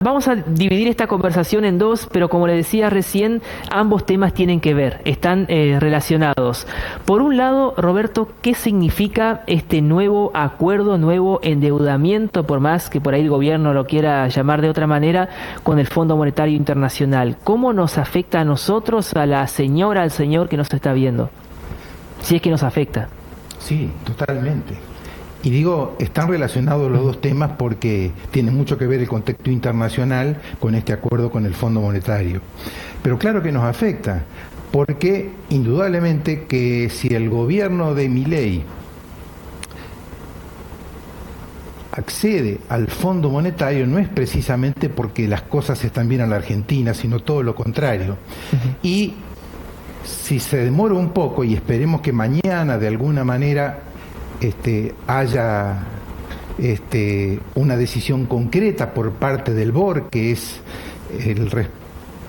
Vamos a dividir esta conversación en dos, pero como le decía recién, ambos temas tienen que ver, están relacionados. Por un lado, Roberto, ¿qué significa este nuevo acuerdo, nuevo endeudamiento, por más que por ahí el gobierno lo quiera llamar de otra manera, con el Fondo Monetario Internacional? ¿Cómo nos afecta a nosotros, a la señora, al señor que nos está viendo? Si es que nos afecta. Sí, totalmente. Y digo, están relacionados los dos temas porque tiene mucho que ver el contexto internacional con este acuerdo con el Fondo Monetario. Pero claro que nos afecta, porque indudablemente que si el gobierno de Milei accede al Fondo Monetario no es precisamente porque las cosas están bien en la Argentina, sino todo lo contrario. Y si se demora un poco, y esperemos que mañana de alguna manera haya una decisión concreta por parte del BOR, que es el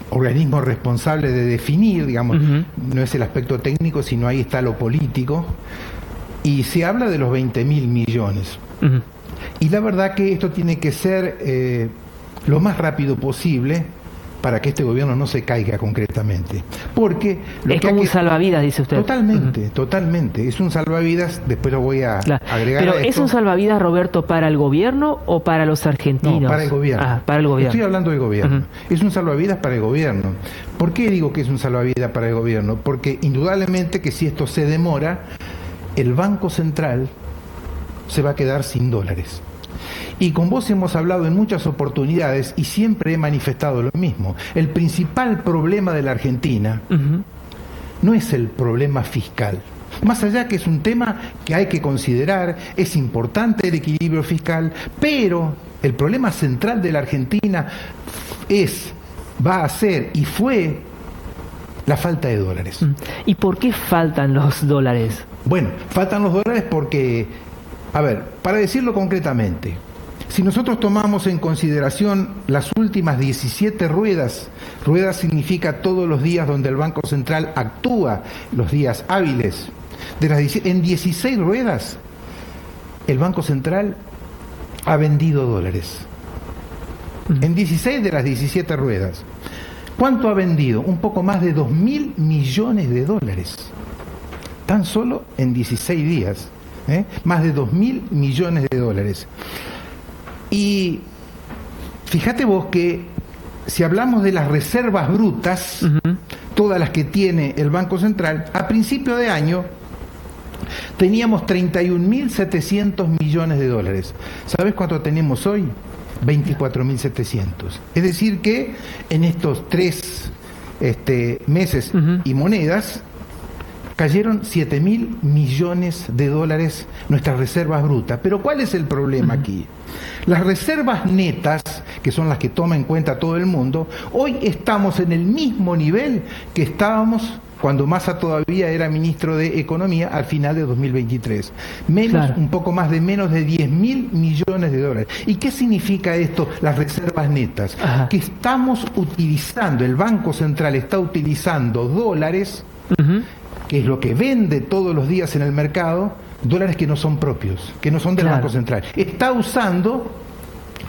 organismo responsable de definir, digamos, no es el aspecto técnico, sino ahí está lo político, y se habla de los 20.000 millones. Y la verdad que esto tiene que ser lo más rápido posible para que este gobierno no se caiga concretamente. Porque es como un salvavidas, dice usted. Totalmente, totalmente. Es un salvavidas, después lo voy a agregar. Pero a esto. ¿es un salvavidas, Roberto, para el gobierno o para los argentinos? No, para el gobierno. Ah, para el gobierno. Estoy hablando del gobierno. Es un salvavidas para el gobierno. ¿Por qué digo que es un salvavidas para el gobierno? Porque indudablemente que si esto se demora, el Banco Central se va a quedar sin dólares. Y con vos hemos hablado en muchas oportunidades y siempre he manifestado lo mismo. El principal problema de la Argentina no es el problema fiscal. Más allá que es un tema que hay que considerar, es importante el equilibrio fiscal, pero el problema central de la Argentina va a ser y fue la falta de dólares. ¿Y por qué faltan los dólares? Bueno, faltan los dólares porque, a ver, para decirlo concretamente, si nosotros tomamos en consideración las últimas 17 ruedas significa todos los días donde el Banco Central actúa, los días hábiles, en 16 ruedas, el Banco Central ha vendido dólares. En 16 de las 17 ruedas. ¿Cuánto ha vendido? Un poco más de 2.000 millones de dólares. Tan solo en 16 días. Más de 2.000 millones de dólares. Y fíjate vos que si hablamos de las reservas brutas, todas las que tiene el Banco Central, a principio de año teníamos 31.700 millones de dólares. ¿Sabes cuánto tenemos hoy? 24.700. Es decir que en estos 3 meses y monedas cayeron 7.000 millones de dólares nuestras reservas brutas. Pero ¿cuál es el problema aquí? Las reservas netas, que son las que toma en cuenta todo el mundo, hoy estamos en el mismo nivel que estábamos cuando Massa todavía era ministro de Economía al final de 2023. Un poco más de menos de 10.000 millones de dólares. ¿Y qué significa esto, las reservas netas? Que estamos utilizando, el Banco Central está utilizando dólares, que es lo que vende todos los días en el mercado, dólares que no son propios, que no son del Banco Central. Está usando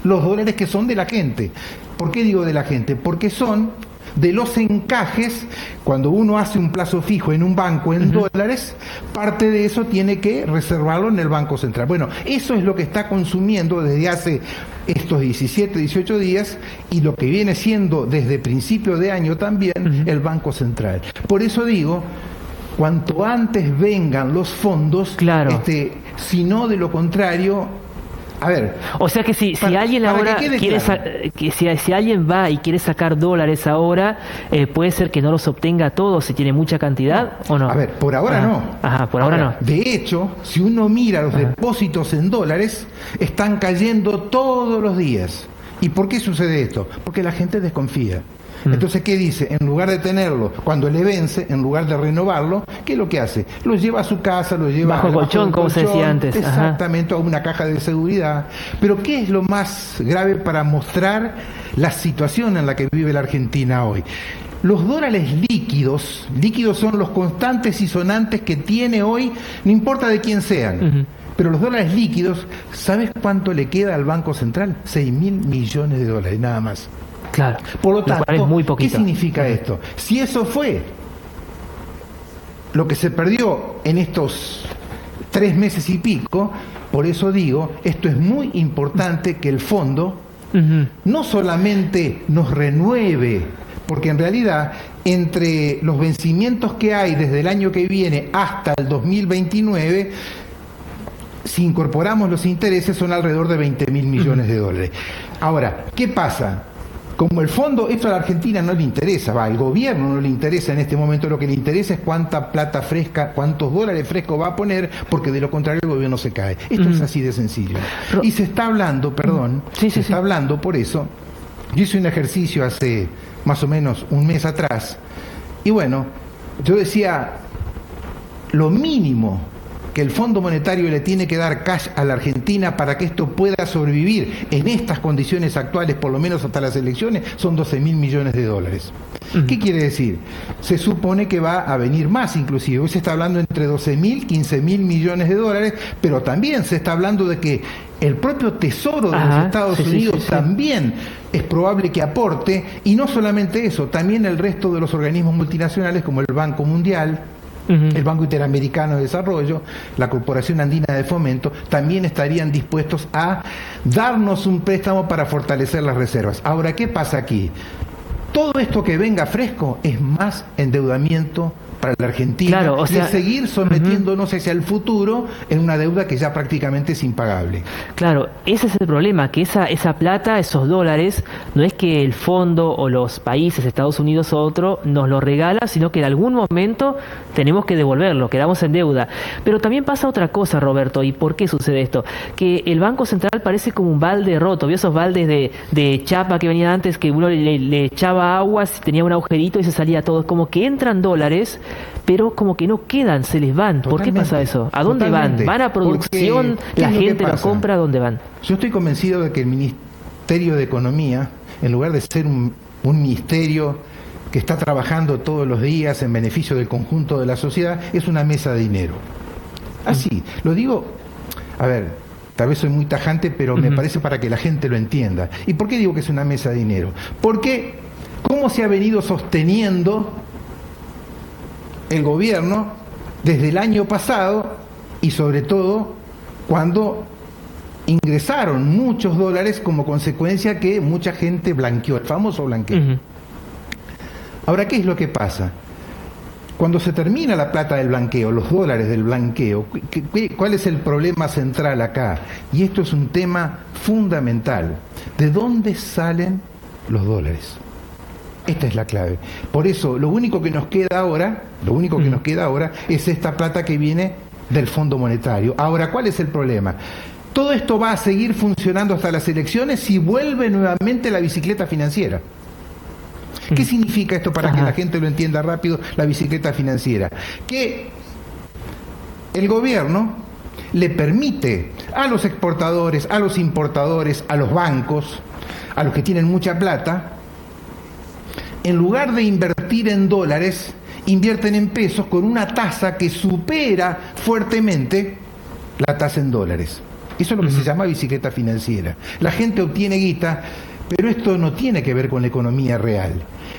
los dólares que son de la gente. ¿Por qué digo de la gente? Porque son de los encajes. Cuando uno hace un plazo fijo en un banco en dólares, parte de eso tiene que reservarlo en el Banco Central. Bueno, eso es lo que está consumiendo desde hace estos 17, 18 días y lo que viene siendo desde principio de año también el Banco Central. Por eso digo, cuanto antes vengan los fondos, si no de lo contrario, a ver. O sea que si alguien ahora quiere si alguien va y quiere sacar dólares ahora, puede ser que no los obtenga todos si tiene mucha cantidad, ¿o no? A ver, por ahora no. Por ahora no. De hecho, si uno mira los depósitos en dólares, están cayendo todos los días. ¿Y por qué sucede esto? Porque la gente desconfía. Entonces, ¿qué dice? En lugar de tenerlo cuando le vence, en lugar de renovarlo, ¿qué es lo que hace? Lo lleva a su casa, lo lleva bajo el colchón, como se decía antes. Exactamente, a una caja de seguridad. Pero ¿qué es lo más grave para mostrar la situación en la que vive la Argentina hoy? Los dólares líquidos son los constantes y sonantes que tiene hoy, no importa de quién sean. Pero los dólares líquidos, ¿sabes cuánto le queda al Banco Central? 6.000 millones de dólares, nada más. Claro. Por lo tanto, es muy ¿qué significa esto? Si eso fue lo que se perdió en estos 3 meses y pico, por eso digo, esto es muy importante que el fondo no solamente nos renueve, porque en realidad entre los vencimientos que hay desde el año que viene hasta el 2029, si incorporamos los intereses, son alrededor de 20.000 millones de dólares. Ahora, ¿qué pasa? Como el fondo, esto a la Argentina no le interesa, al gobierno no le interesa en este momento, lo que le interesa es cuánta plata fresca, cuántos dólares frescos va a poner, porque de lo contrario el gobierno se cae. Esto es así de sencillo. Y se está hablando, está hablando, por eso, yo hice un ejercicio hace más o menos un mes atrás, y bueno, yo decía, lo mínimo que el Fondo Monetario le tiene que dar cash a la Argentina para que esto pueda sobrevivir en estas condiciones actuales, por lo menos hasta las elecciones, son 12.000 millones de dólares. ¿Qué quiere decir? Se supone que va a venir más, inclusive. Hoy se está hablando entre 12.000 y 15.000 millones de dólares, pero también se está hablando de que el propio Tesoro de los Estados Unidos también es probable que aporte, y no solamente eso, también el resto de los organismos multinacionales como el Banco Mundial, el Banco Interamericano de Desarrollo, la Corporación Andina de Fomento, también estarían dispuestos a darnos un préstamo para fortalecer las reservas. Ahora, ¿qué pasa aquí? Todo esto que venga fresco es más endeudamiento para la Argentina, claro, o sea, de seguir sometiéndonos hacia el futuro en una deuda que ya prácticamente es impagable. Claro, ese es el problema, que esa plata, esos dólares, no es que el fondo o los países, Estados Unidos o otro, nos lo regala, sino que en algún momento tenemos que devolverlo, quedamos en deuda. Pero también pasa otra cosa, Roberto, ¿y por qué sucede esto? Que el Banco Central parece como un balde roto, ¿vio esos baldes de chapa que venían antes, que uno le echaba agua, tenía un agujerito y se salía todo? Como que entran dólares, pero como que no quedan, se les van. ¿Por qué pasa eso? ¿A dónde van? ¿Van a producción? ¿La gente lo compra? ¿A dónde van? Yo estoy convencido de que el Ministerio de Economía, en lugar de ser un ministerio que está trabajando todos los días en beneficio del conjunto de la sociedad, es una mesa de dinero. Así, lo digo, a ver, tal vez soy muy tajante, pero me parece para que la gente lo entienda. ¿Y por qué digo que es una mesa de dinero? Porque, ¿cómo se ha venido sosteniendo el gobierno desde el año pasado, y sobre todo cuando ingresaron muchos dólares como consecuencia que mucha gente blanqueó, el famoso blanqueo? Ahora, ¿qué es lo que pasa? Cuando se termina la plata del blanqueo, los dólares del blanqueo, ¿cuál es el problema central acá? Y esto es un tema fundamental. ¿De dónde salen los dólares? Esta es la clave. Por eso, lo único que nos queda ahora es esta plata que viene del Fondo Monetario. Ahora, ¿cuál es el problema? Todo esto va a seguir funcionando hasta las elecciones si vuelve nuevamente la bicicleta financiera. ¿Qué significa esto para que la gente lo entienda rápido, la bicicleta financiera? Que el gobierno le permite a los exportadores, a los importadores, a los bancos, a los que tienen mucha plata, en lugar de invertir en dólares, invierten en pesos con una tasa que supera fuertemente la tasa en dólares. Eso es lo que se llama bicicleta financiera. La gente obtiene guita, pero esto no tiene que ver con la economía real.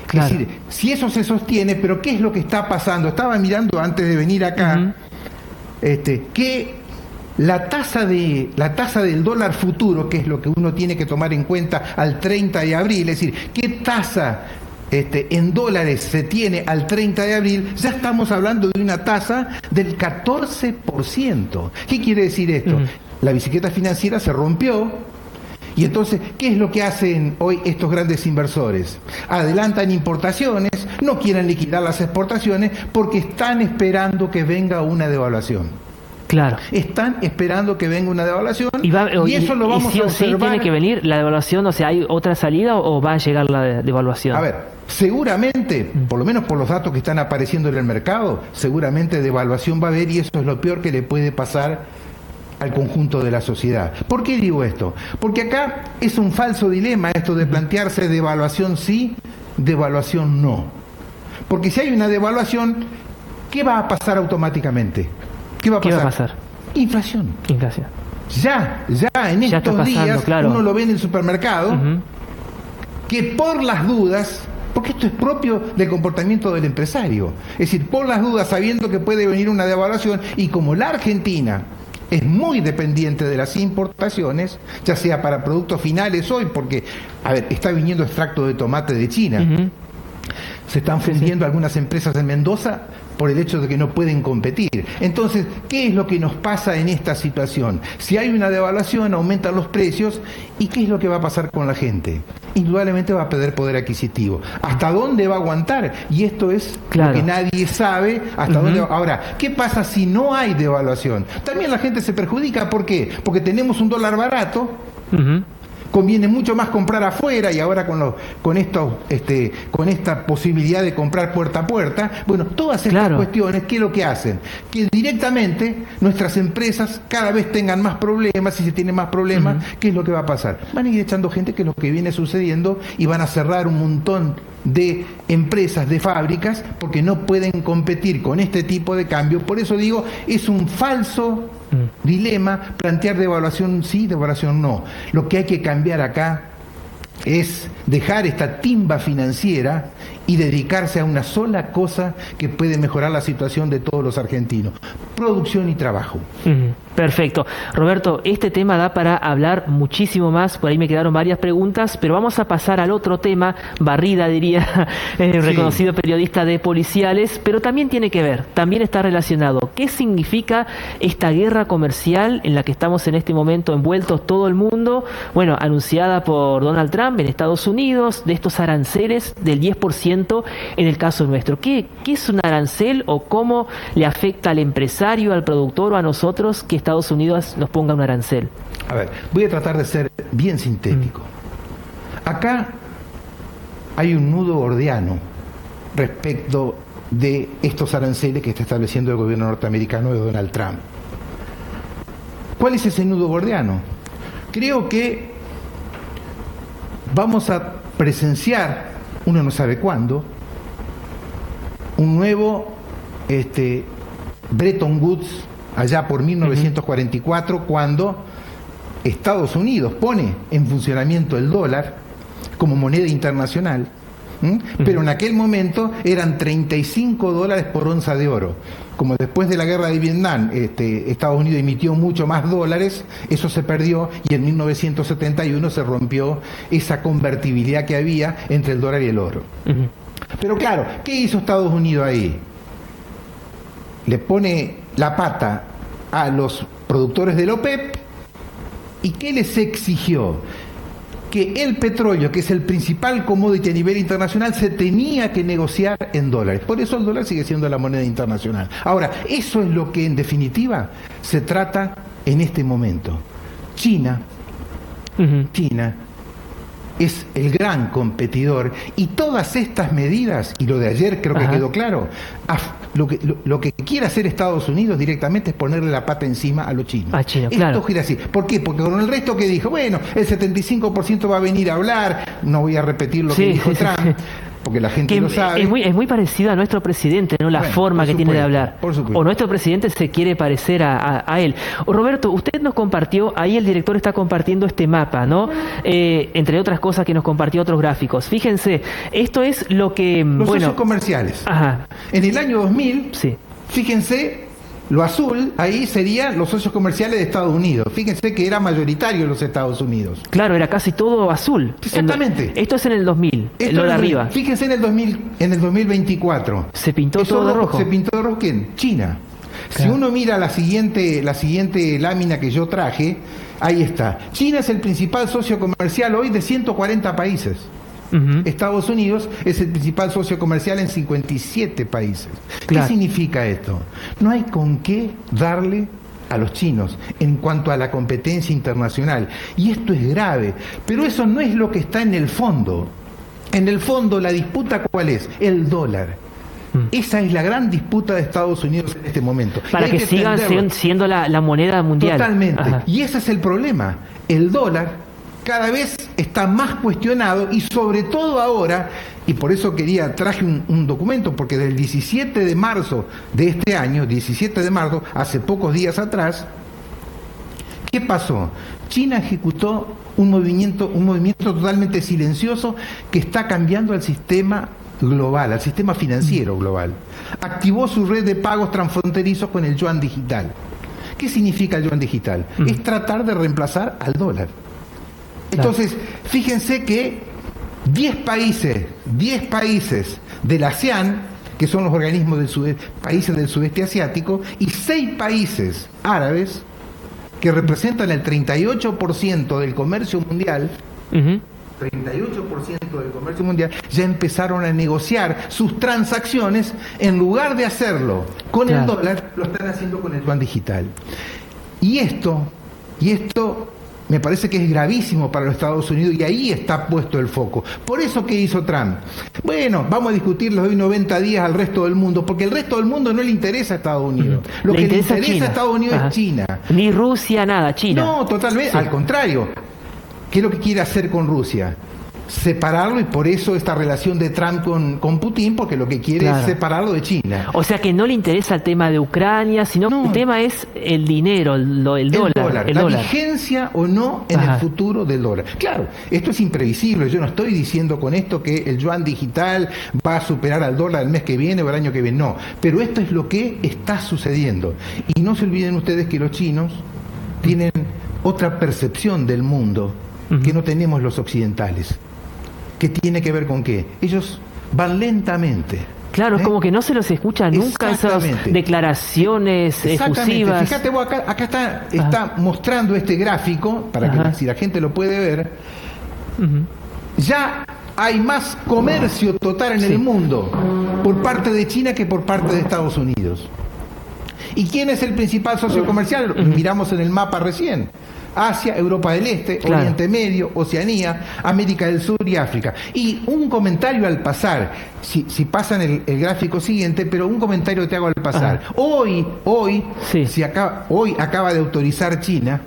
Claro. Es decir, si eso se sostiene, pero ¿qué es lo que está pasando? Estaba mirando antes de venir acá, que la tasa del dólar futuro, que es lo que uno tiene que tomar en cuenta al 30 de abril, es decir, ¿qué tasa en dólares se tiene al 30 de abril? Ya estamos hablando de una tasa del 14%. ¿Qué quiere decir esto? La bicicleta financiera se rompió. Y entonces, ¿qué es lo que hacen hoy estos grandes inversores? Adelantan importaciones, no quieren liquidar las exportaciones porque están esperando que venga una devaluación. Claro. Están esperando que venga una devaluación y eso lo vamos a observar. ¿Sí tiene que venir la devaluación? O sea, ¿hay otra salida o va a llegar la devaluación? A ver, seguramente, por lo menos por los datos que están apareciendo en el mercado, seguramente devaluación va a haber, y eso es lo peor que le puede pasar al conjunto de la sociedad. ¿Por qué digo esto? Porque acá es un falso dilema esto de plantearse devaluación sí, devaluación no. Porque si hay una devaluación, ¿qué va a pasar automáticamente? ¿Qué va a pasar? Inflación. Inflación. Ya en Ya está estos pasando, días claro. uno lo ve en el supermercado, que por las dudas, porque esto es propio del comportamiento del empresario, es decir, por las dudas, sabiendo que puede venir una devaluación, y como la Argentina es muy dependiente de las importaciones, ya sea para productos finales hoy, porque, está viniendo extracto de tomate de China, se están fundiendo algunas empresas en Mendoza por el hecho de que no pueden competir. Entonces, ¿qué es lo que nos pasa en esta situación? Si hay una devaluación, aumentan los precios, ¿y qué es lo que va a pasar con la gente? Indudablemente va a perder poder adquisitivo. ¿Hasta dónde va a aguantar? Y esto es lo que nadie sabe hasta dónde va. Ahora, ¿qué pasa si no hay devaluación? También la gente se perjudica, ¿por qué? Porque tenemos un dólar barato, conviene mucho más comprar afuera, y ahora con esta posibilidad de comprar puerta a puerta, bueno, todas estas cuestiones, ¿qué es lo que hacen? Que directamente nuestras empresas cada vez tengan más problemas, y si tienen más problemas, ¿qué es lo que va a pasar? Van a ir echando gente, que es lo que viene sucediendo, y van a cerrar un montón de empresas, de fábricas, porque no pueden competir con este tipo de cambio. Por eso digo, es un falso dilema plantear devaluación sí, devaluación no. Lo que hay que cambiar acá es dejar esta timba financiera y dedicarse a una sola cosa que puede mejorar la situación de todos los argentinos: producción y trabajo. Perfecto. Roberto, este tema da para hablar muchísimo más, por ahí me quedaron varias preguntas, pero vamos a pasar al otro tema, Barrida diría, reconocido periodista de Policiales, pero también tiene que ver, también está relacionado. ¿Qué significa esta guerra comercial en la que estamos en este momento envueltos todo el mundo? Bueno, anunciada por Donald Trump en Estados Unidos, de estos aranceles del 10% en el caso nuestro. ¿Qué es un arancel, o cómo le afecta al empresario, al productor o a nosotros que Estados Unidos nos ponga un arancel? A ver, voy a tratar de ser bien sintético. Acá hay un nudo gordiano respecto de estos aranceles que está estableciendo el gobierno norteamericano de Donald Trump. ¿Cuál es ese nudo gordiano? Creo que vamos a presenciar, uno no sabe cuándo, un nuevo Bretton Woods, allá por 1944, cuando Estados Unidos pone en funcionamiento el dólar como moneda internacional, pero en aquel momento eran $35 por onza de oro. Como después de la guerra de Vietnam Estados Unidos emitió mucho más dólares, eso se perdió, y en 1971 se rompió esa convertibilidad que había entre el dólar y el oro. Pero claro, ¿qué hizo Estados Unidos ahí? Le pone la pata a los productores del OPEP, ¿y qué les exigió? Que el petróleo, que es el principal commodity a nivel internacional, se tenía que negociar en dólares. Por eso el dólar sigue siendo la moneda internacional. Ahora, eso es lo que en definitiva se trata en este momento. China es el gran competidor, y todas estas medidas, y lo de ayer creo que quedó claro, lo que quiere hacer Estados Unidos directamente es ponerle la pata encima a los chinos. Esto gira así. ¿Por qué? Porque con el resto que dijo, bueno, el 75% va a venir a hablar, no voy a repetir lo que dijo Trump, porque la gente lo sabe. Es muy parecido a nuestro presidente, ¿no? La forma que tiene de hablar. O nuestro presidente se quiere parecer a él. Roberto, usted nos compartió, ahí el director está compartiendo este mapa, ¿no? Entre otras cosas que nos compartió otros gráficos. Fíjense, esto es lo que... Los socios comerciales. En el año 2000, fíjense, lo azul, ahí serían los socios comerciales de Estados Unidos. Fíjense que era mayoritario en los Estados Unidos. Claro, era casi todo azul. Exactamente. Esto es en el 2000, lo de arriba. Fíjense en el 2024. Se pintó todo de rojo. Se pintó de rojo en China. Claro. Si uno mira la siguiente lámina que yo traje, ahí está. China es el principal socio comercial hoy de 140 países. Estados Unidos es el principal socio comercial en 57 países. Claro. ¿Qué significa esto? No hay con qué darle a los chinos en cuanto a la competencia internacional. Y esto es grave. Pero eso no es lo que está en el fondo. En el fondo, la disputa, ¿cuál es? El dólar. Esa es la gran disputa de Estados Unidos en este momento. Para que sigan siendo la moneda mundial. Totalmente. Y ese es el problema. El dólar cada vez está más cuestionado, y sobre todo ahora, y por eso traje un documento, porque del 17 de marzo de este año, 17 de marzo, hace pocos días atrás, ¿Qué pasó? China ejecutó un movimiento totalmente silencioso que está cambiando el sistema global, al sistema financiero global. Activó su red de pagos transfronterizos con el yuan digital. ¿Qué significa el yuan digital? Es tratar de reemplazar al dólar. Entonces, fíjense que 10 países del ASEAN, que son los organismos países del sudeste asiático, y 6 países árabes, que representan el 38% del comercio mundial, 38% del comercio mundial, ya empezaron a negociar sus transacciones. En lugar de hacerlo con el dólar, lo están haciendo con el yuan digital. Y esto me parece que es gravísimo para los Estados Unidos, y ahí está puesto el foco. Por eso, ¿qué hizo Trump? Bueno, vamos a discutir los hoy 90 días al resto del mundo, porque el resto del mundo no le interesa a Estados Unidos. Lo que le interesa a Estados Unidos es China. Ni Rusia, nada, China. No, totalmente, al contrario. ¿Qué es lo que quiere hacer con Rusia? Separarlo, y por eso esta relación de Trump con Putin, porque lo que quiere es separarlo de China. O sea que no le interesa el tema de Ucrania, sino que el tema es el dinero, el dólar. La vigencia o no en el futuro del dólar. Claro, esto es imprevisible. Yo no estoy diciendo con esto que el yuan digital va a superar al dólar el mes que viene o el año que viene. No, pero esto es lo que está sucediendo. Y no se olviden ustedes que los chinos tienen otra percepción del mundo que no tenemos los occidentales. ¿Qué tiene que ver con qué? Ellos van lentamente. Claro, es como que no se los escucha nunca esas declaraciones efusivas. Fíjate vos, acá está mostrando este gráfico, para que si la gente lo puede ver, ya hay más comercio total en el mundo por parte de China que por parte de Estados Unidos. ¿Y quién es el principal socio comercial? Miramos en el mapa recién. Asia, Europa del Este, Oriente Medio, Oceanía, América del Sur y África. Y un comentario al pasar, si pasan el gráfico siguiente, pero un comentario te hago al pasar. Hoy acaba de autorizar China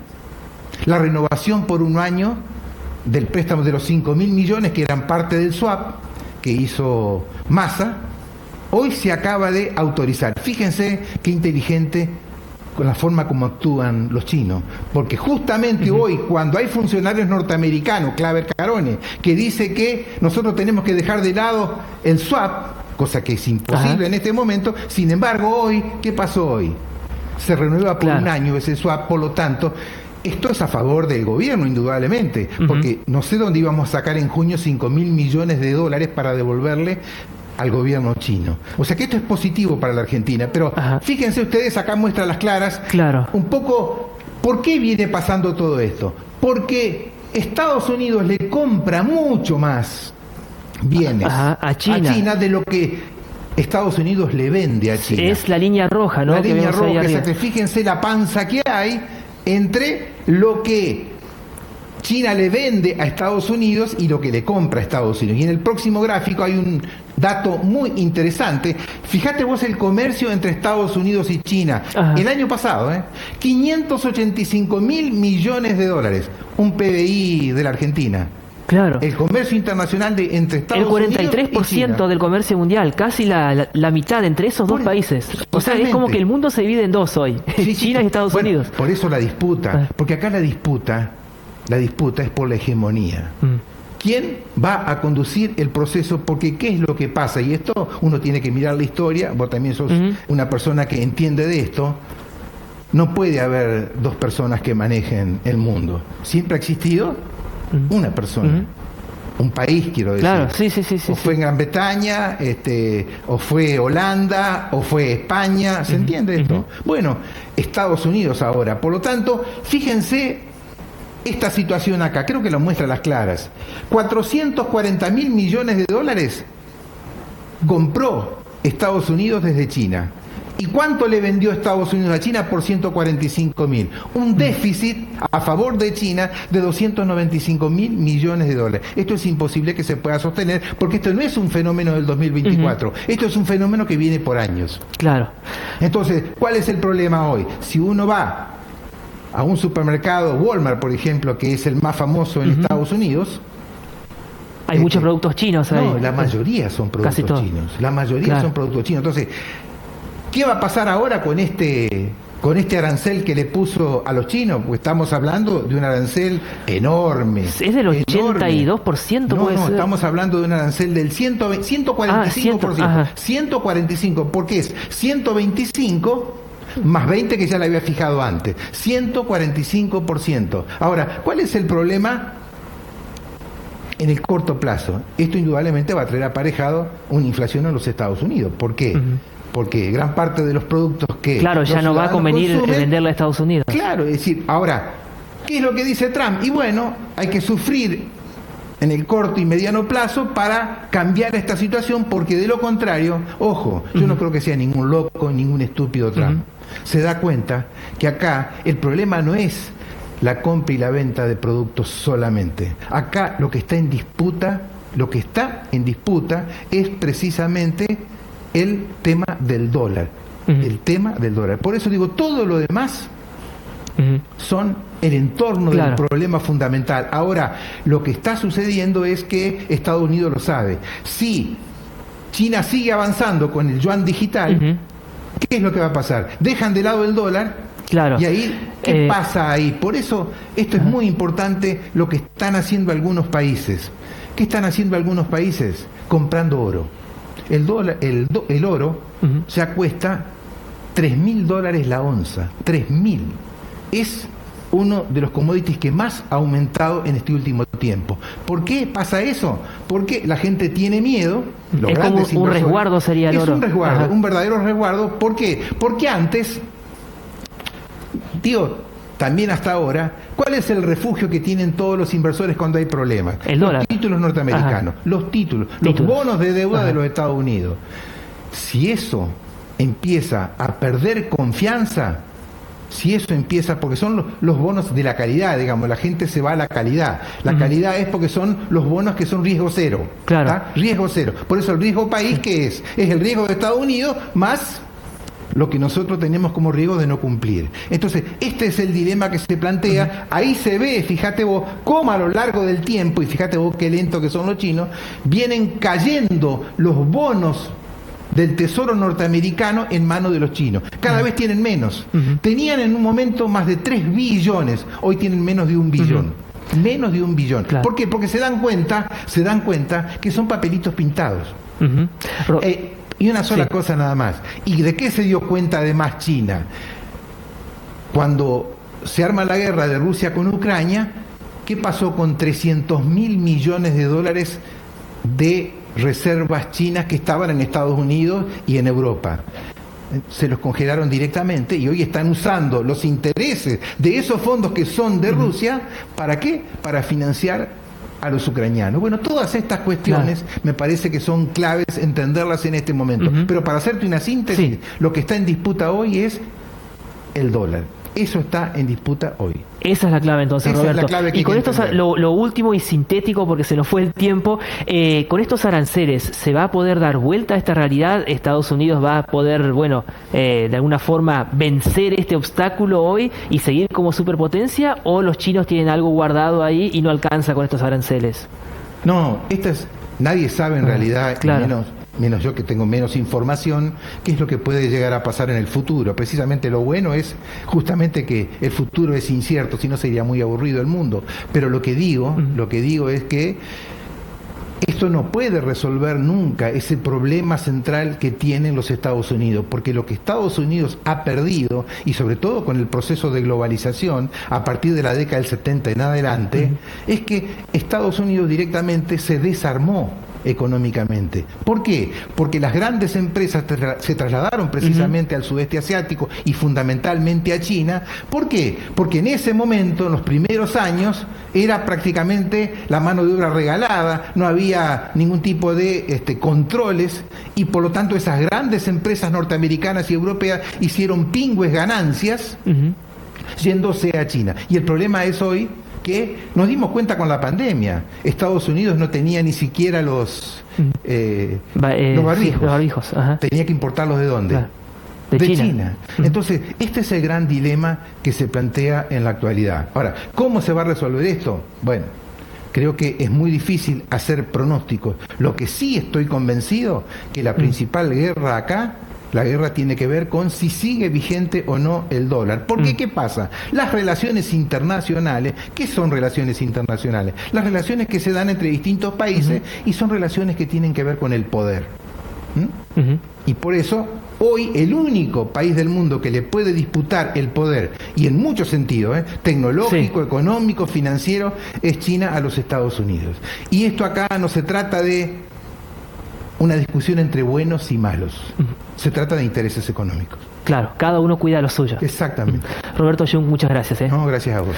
la renovación por un año del préstamo de los 5.000 millones que eran parte del swap que hizo Massa. Hoy se acaba de autorizar. Fíjense qué inteligente con la forma como actúan los chinos, porque justamente hoy, cuando hay funcionarios norteamericanos, Claver Carone, que dice que nosotros tenemos que dejar de lado el swap, cosa que es imposible en este momento, sin embargo hoy, ¿qué pasó hoy? Se renueva por un año ese swap, por lo tanto, esto es a favor del gobierno, indudablemente, porque no sé dónde íbamos a sacar en junio 5.000 millones de dólares para devolverle al gobierno chino. O sea que esto es positivo para la Argentina, pero fíjense ustedes, acá muestra las claras un poco por qué viene pasando todo esto. Porque Estados Unidos le compra mucho más bienes a China de lo que Estados Unidos le vende a China. Es la línea roja, ¿no? La línea roja, exacto. Fíjense la panza que hay entre lo que China le vende a Estados Unidos y lo que le compra a Estados Unidos. Y en el próximo gráfico hay un dato muy interesante. Fíjate vos el comercio entre Estados Unidos y China. El año pasado, 585.000 millones de dólares. Un PBI de la Argentina. Claro. El comercio internacional entre Estados Unidos y China. El 43% del comercio mundial, casi la mitad entre esos dos países. O sea, es como que el mundo se divide en dos hoy. China y Estados Unidos. Por eso la disputa. Porque acá la disputa es por la hegemonía. ¿Quién va a conducir el proceso? Porque ¿qué es lo que pasa? Y esto uno tiene que mirar la historia. Vos también sos una persona que entiende de esto. No puede haber dos personas que manejen el mundo. Siempre ha existido una persona. Un país, quiero decir. Claro, sí. O fue en Gran Bretaña, o fue Holanda, o fue España. ¿Se entiende esto? Bueno, Estados Unidos ahora. Por lo tanto, fíjense esta situación acá, creo que lo muestra a las claras. 440.000 millones de dólares compró Estados Unidos desde China. ¿Y cuánto le vendió Estados Unidos a China por 145.000? Un déficit a favor de China de 295.000 millones de dólares. Esto es imposible que se pueda sostener, porque esto no es un fenómeno del 2024. Esto es un fenómeno que viene por años. Claro. Entonces, ¿cuál es el problema hoy? Si uno va a un supermercado, Walmart, por ejemplo, que es el más famoso en Estados Unidos, hay muchos productos chinos ahí. No, la mayoría son productos chinos. La mayoría son productos chinos. Entonces, ¿qué va a pasar ahora con este con este arancel que le puso a los chinos, pues estamos hablando de un arancel enorme. Es del 82%, no, puede ser. estamos hablando de un arancel del 145%. 145, porque es 125 más 20 que ya le había fijado antes. 145%. Ahora, ¿cuál es el problema? En el corto plazo, esto indudablemente va a traer aparejado una inflación en los Estados Unidos. ¿Por qué? Porque gran parte de los productos que... Claro, ya no va a convenir venderle a Estados Unidos. Claro, es decir, ahora, ¿qué es lo que dice Trump? Y bueno, hay que sufrir en el corto y mediano plazo para cambiar esta situación, porque de lo contrario, ojo, yo no creo que sea ningún loco, ningún estúpido Trump. Se da cuenta que acá el problema no es la compra y la venta de productos solamente. Acá lo que está en disputa es precisamente el tema del dólar. El tema del dólar. Por eso digo, todo lo demás son el entorno del problema fundamental. Ahora, lo que está sucediendo es que Estados Unidos lo sabe. Si China sigue avanzando con el yuan digital, ¿qué es lo que va a pasar? Dejan de lado el dólar. Claro. Y ahí, ¿qué pasa ahí? Por eso, esto es muy importante lo que están haciendo algunos países. ¿Qué están haciendo algunos países? Comprando oro. El oro ya cuesta $3.000 la onza. 3.000. Es uno de los commodities que más ha aumentado en este último tiempo. ¿Por qué pasa eso? Porque la gente tiene miedo. Es como un resguardo sería el oro. Es un resguardo, un verdadero resguardo. ¿Por qué? Porque antes... también hasta ahora, ¿cuál es el refugio que tienen todos los inversores cuando hay problemas? El dólar. Los títulos norteamericanos, los títulos, los bonos de deuda de los Estados Unidos. Si eso empieza a perder confianza, porque son los bonos de la calidad, digamos, la gente se va a la calidad. La calidad es porque son los bonos que son riesgo cero. Claro. ¿Tá? Riesgo cero. Por eso el riesgo país, ¿qué es? Es el riesgo de Estados Unidos más lo que nosotros tenemos como riesgo de no cumplir. Entonces, este es el dilema que se plantea. Ahí se ve, fíjate vos, cómo a lo largo del tiempo, y fíjate vos qué lento que son los chinos, vienen cayendo los bonos del tesoro norteamericano en manos de los chinos. Cada vez tienen menos. Tenían en un momento más de 3 billones, hoy tienen menos de 1 billón. Menos de 1 billón. Claro. ¿Por qué? Porque se dan cuenta que son papelitos pintados. Y una sola cosa nada más. ¿Y de qué se dio cuenta además China? Cuando se arma la guerra de Rusia con Ucrania, ¿qué pasó con 300.000 millones de dólares de reservas chinas que estaban en Estados Unidos y en Europa? Se los congelaron directamente y hoy están usando los intereses de esos fondos que son de Rusia. ¿Para qué? Para financiar a los ucranianos. Bueno, todas estas cuestiones me parece que son claves entenderlas en este momento. Pero para hacerte una síntesis, lo que está en disputa hoy es el dólar. Eso está en disputa hoy. Esa es la clave entonces, Esa Roberto. Es la clave que y con esto lo último y sintético, porque se nos fue el tiempo, con estos aranceles, ¿se va a poder dar vuelta a esta realidad? ¿Estados Unidos va a poder, de alguna forma vencer este obstáculo hoy y seguir como superpotencia? ¿O los chinos tienen algo guardado ahí y no alcanza con estos aranceles? No, nadie sabe en realidad, claro. menos yo que tengo menos información, qué es lo que puede llegar a pasar en el futuro. Precisamente lo bueno es justamente que el futuro es incierto, si no sería muy aburrido el mundo. Pero lo que digo es que esto no puede resolver nunca ese problema central que tienen los Estados Unidos, porque lo que Estados Unidos ha perdido, y sobre todo con el proceso de globalización a partir de la década del 70 en adelante, es que Estados Unidos directamente se desarmó económicamente. ¿Por qué? Porque las grandes empresas se trasladaron precisamente al sudeste asiático y fundamentalmente a China. ¿Por qué? Porque en ese momento, en los primeros años, era prácticamente la mano de obra regalada, no había ningún tipo de controles, y por lo tanto esas grandes empresas norteamericanas y europeas hicieron pingües ganancias yéndose a China. Y el problema es hoy que nos dimos cuenta con la pandemia. Estados Unidos no tenía ni siquiera los barbijos. Sí, los barbijos. Tenía que importarlos ¿de dónde? Claro. De China. Entonces, este es el gran dilema que se plantea en la actualidad. Ahora, ¿cómo se va a resolver esto? Bueno, creo que es muy difícil hacer pronósticos. Lo que sí estoy convencido, que la principal guerra acá La guerra tiene que ver con si sigue vigente o no el dólar. Porque, ¿qué pasa? Las relaciones internacionales, ¿qué son relaciones internacionales? Las relaciones que se dan entre distintos países y son relaciones que tienen que ver con el poder. Y por eso, hoy el único país del mundo que le puede disputar el poder, y en muchos sentidos, tecnológico, económico, financiero, es China a los Estados Unidos. Y esto acá no se trata de una discusión entre buenos y malos. Se trata de intereses económicos. Claro, cada uno cuida lo suyo. Exactamente. Roberto Jung, muchas gracias. No, gracias a vos.